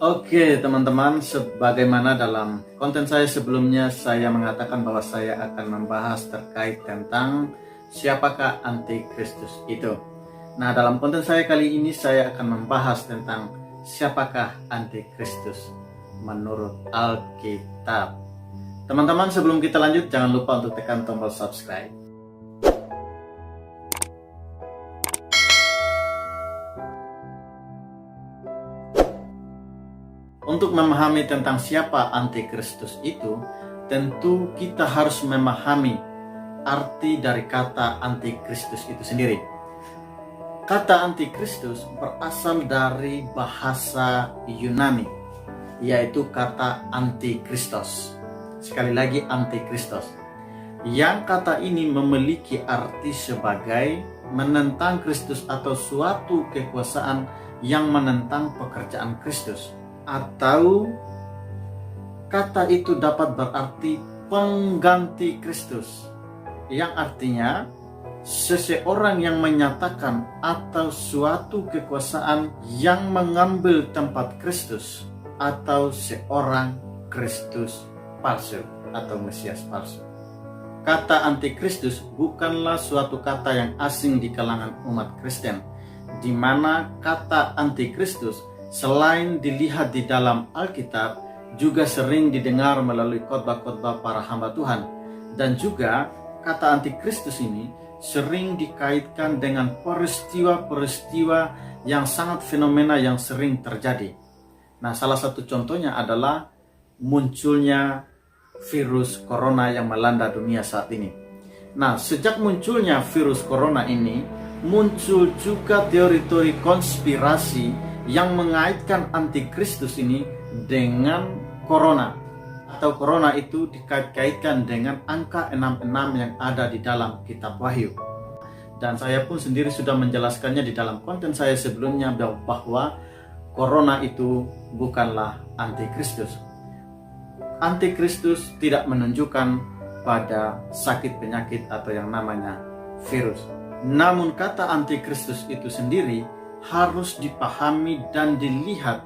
Oke teman-teman, sebagaimana dalam konten saya sebelumnya, saya mengatakan bahwa saya akan membahas terkait tentang siapakah antikristus itu. Nah, dalam konten saya kali ini saya akan membahas tentang siapakah antikristus menurut Alkitab. Teman-teman, sebelum kita lanjut, jangan lupa untuk tekan tombol subscribe. Untuk memahami tentang siapa antikristus itu, tentu kita harus memahami arti dari kata antikristus itu sendiri. Kata antikristus berasal dari bahasa Yunani, yaitu kata antikristos. Sekali lagi, antikristos. Yang kata ini memiliki arti sebagai menentang Kristus atau suatu kekuasaan yang menentang pekerjaan Kristus. Atau kata itu dapat berarti pengganti Kristus, yang artinya seseorang yang menyatakan atau suatu kekuasaan yang mengambil tempat Kristus, atau seorang Kristus palsu atau Mesias palsu. Kata antikristus bukanlah suatu kata yang asing di kalangan umat Kristen, di mana kata antikristus selain dilihat di dalam Alkitab, juga sering didengar melalui khotbah-khotbah para hamba Tuhan. Dan juga kata antikristus ini sering dikaitkan dengan peristiwa-peristiwa yang sangat fenomena yang sering terjadi. Nah, salah satu contohnya adalah munculnya virus corona yang melanda dunia saat ini. Nah, sejak munculnya virus corona ini, muncul juga teori-teori konspirasi yang mengaitkan antikristus ini dengan corona, atau corona itu dikait-kaitkan dengan angka 66 yang ada di dalam kitab Wahyu. Dan saya pun sendiri sudah menjelaskannya di dalam konten saya sebelumnya bahwa corona itu bukanlah antikristus. Antikristus tidak menunjukkan pada sakit penyakit atau yang namanya virus. Namun kata antikristus itu sendiri harus dipahami dan dilihat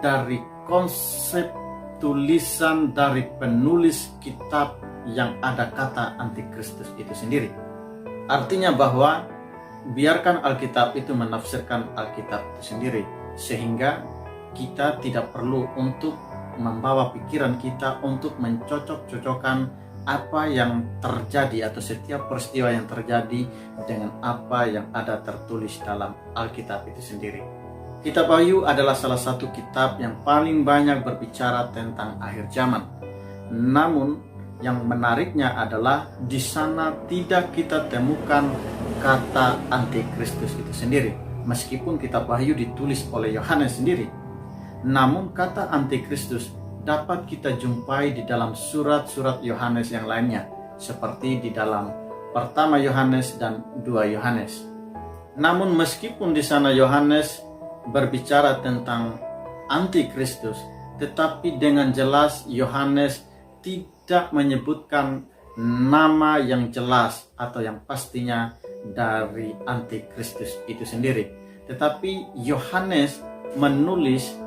dari konsep tulisan dari penulis kitab yang ada kata antikristus itu sendiri. Artinya bahwa biarkan Alkitab itu menafsirkan Alkitab itu sendiri, sehingga kita tidak perlu untuk membawa pikiran kita untuk mencocok-cocokkan apa yang terjadi atau setiap peristiwa yang terjadi dengan apa yang ada tertulis dalam Alkitab itu sendiri. Kitab Wahyu adalah salah satu kitab yang paling banyak berbicara tentang akhir zaman. Namun yang menariknya adalah di sana tidak kita temukan kata antikristus itu sendiri. Meskipun kitab Wahyu ditulis oleh Yohanes sendiri, namun kata antikristus dapat kita jumpai di dalam surat-surat Yohanes yang lainnya, seperti di dalam pertama Yohanes dan 2 Yohanes. Namun meskipun di sana Yohanes berbicara tentang antikristus, tetapi dengan jelas Yohanes tidak menyebutkan nama yang jelas atau yang pastinya dari antikristus itu sendiri. Tetapi Yohanes menulis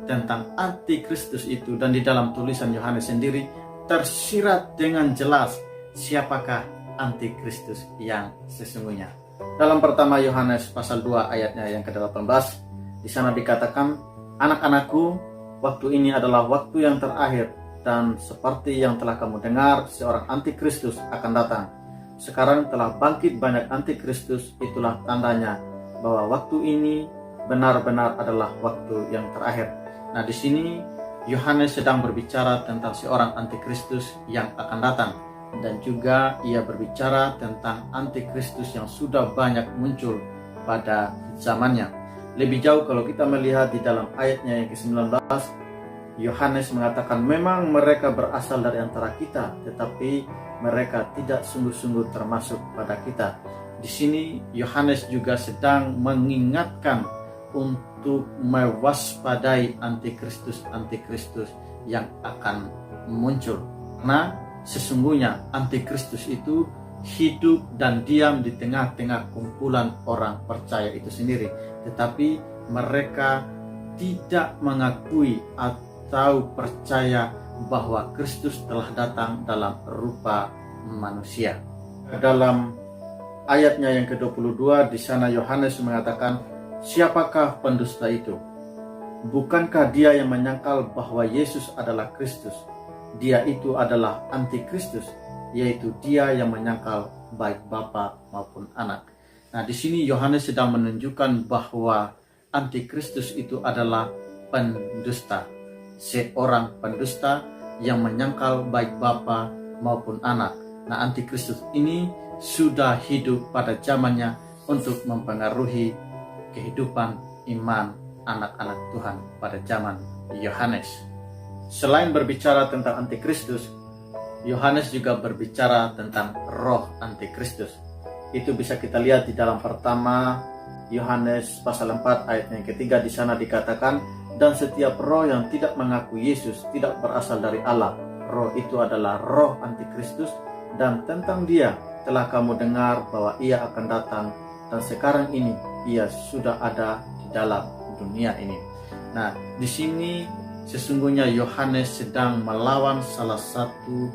tentang antikristus itu, dan di dalam tulisan Yohanes sendiri tersirat dengan jelas siapakah antikristus yang sesungguhnya. Dalam pertama Yohanes pasal 2 ayatnya yang ke-18, di sana dikatakan, "Anak-anakku, waktu ini adalah waktu yang terakhir, dan seperti yang telah kamu dengar, seorang antikristus akan datang. Sekarang telah bangkit banyak antikristus, itulah tandanya bahwa waktu ini benar-benar adalah waktu yang terakhir." Nah, di sini Yohanes sedang berbicara tentang seorang antikristus yang akan datang, dan juga ia berbicara tentang antikristus yang sudah banyak muncul pada zamannya. Lebih jauh kalau kita melihat di dalam ayatnya yang ke-19, Yohanes mengatakan memang mereka berasal dari antara kita, tetapi mereka tidak sungguh-sungguh termasuk pada kita. Di sini Yohanes juga sedang mengingatkan untuk mewaspadai antikristus yang akan muncul. Nah, sesungguhnya antikristus itu hidup dan diam di tengah-tengah kumpulan orang percaya itu sendiri, tetapi mereka tidak mengakui atau percaya bahwa Kristus telah datang dalam rupa manusia. Dalam ayatnya yang ke-22 di sana Yohanes mengatakan, siapakah pendusta itu? Bukankah dia yang menyangkal bahwa Yesus adalah Kristus? Dia itu adalah antikristus, yaitu dia yang menyangkal baik Bapa maupun Anak. Nah, di sini Yohanes sedang menunjukkan bahwa antikristus itu adalah pendusta, seorang pendusta yang menyangkal baik Bapa maupun Anak. Nah, antikristus ini sudah hidup pada zamannya untuk mempengaruhi kehidupan iman anak-anak Tuhan pada zaman Yohanes. Selain berbicara tentang antikristus, Yohanes juga berbicara tentang roh antikristus. Itu bisa kita lihat di dalam pertama Yohanes pasal 4 ayat yang ketiga. Di sana dikatakan, dan setiap roh yang tidak mengaku Yesus tidak berasal dari Allah. Roh itu adalah roh antikristus, dan tentang dia telah kamu dengar bahwa ia akan datang, dan sekarang ini ia sudah ada di dalam dunia ini. Nah, di sini sesungguhnya Yohanes sedang melawan salah satu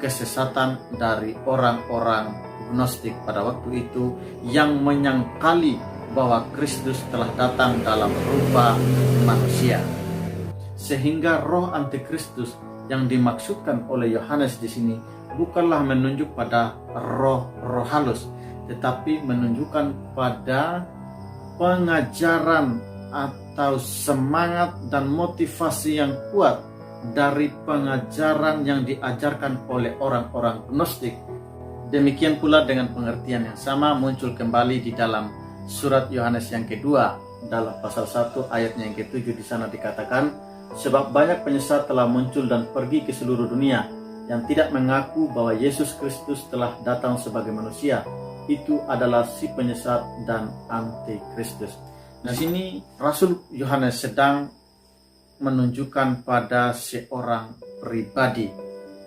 kesesatan dari orang-orang Gnostik pada waktu itu yang menyangkali bahwa Kristus telah datang dalam rupa manusia. Sehingga roh antikristus yang dimaksudkan oleh Yohanes di sini bukanlah menunjuk pada roh halus, tetapi menunjukkan pada pengajaran atau semangat dan motivasi yang kuat dari pengajaran yang diajarkan oleh orang-orang Gnostik. Demikian pula dengan pengertian yang sama muncul kembali di dalam surat Yohanes yang kedua, dalam pasal 1 ayatnya yang ke-7. Di sana dikatakan, sebab banyak penyesat telah muncul dan pergi ke seluruh dunia yang tidak mengaku bahwa Yesus Kristus telah datang sebagai manusia. Itu adalah si penyesat dan antikristus. Di sini Rasul Yohanes sedang menunjukkan pada seorang pribadi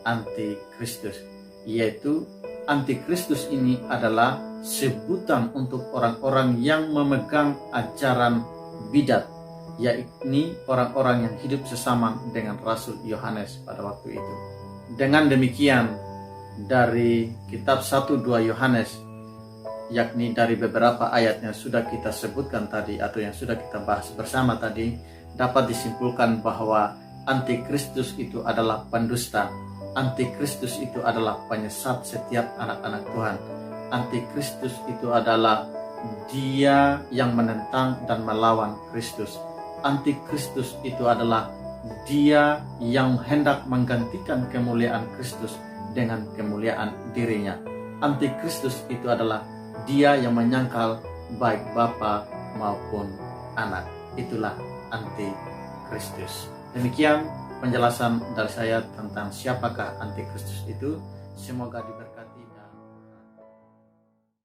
antikristus, yaitu antikristus ini adalah sebutan untuk orang-orang yang memegang ajaran bidat, yakni orang-orang yang hidup sesama dengan Rasul Yohanes pada waktu itu. Dengan demikian, dari kitab 1-2 Yohanes, yakni dari beberapa ayat yang sudah kita sebutkan tadi atau yang sudah kita bahas bersama tadi, dapat disimpulkan bahwa antikristus itu adalah pendusta. Antikristus itu adalah penyesat setiap anak-anak Tuhan. Antikristus itu adalah dia yang menentang dan melawan Kristus. Antikristus itu adalah dia yang hendak menggantikan kemuliaan Kristus dengan kemuliaan dirinya. Antikristus itu adalah dia yang menyangkal baik Bapa maupun Anak. Itulah antikristus. Demikian penjelasan dari saya tentang siapakah antikristus itu. Semoga diberkati.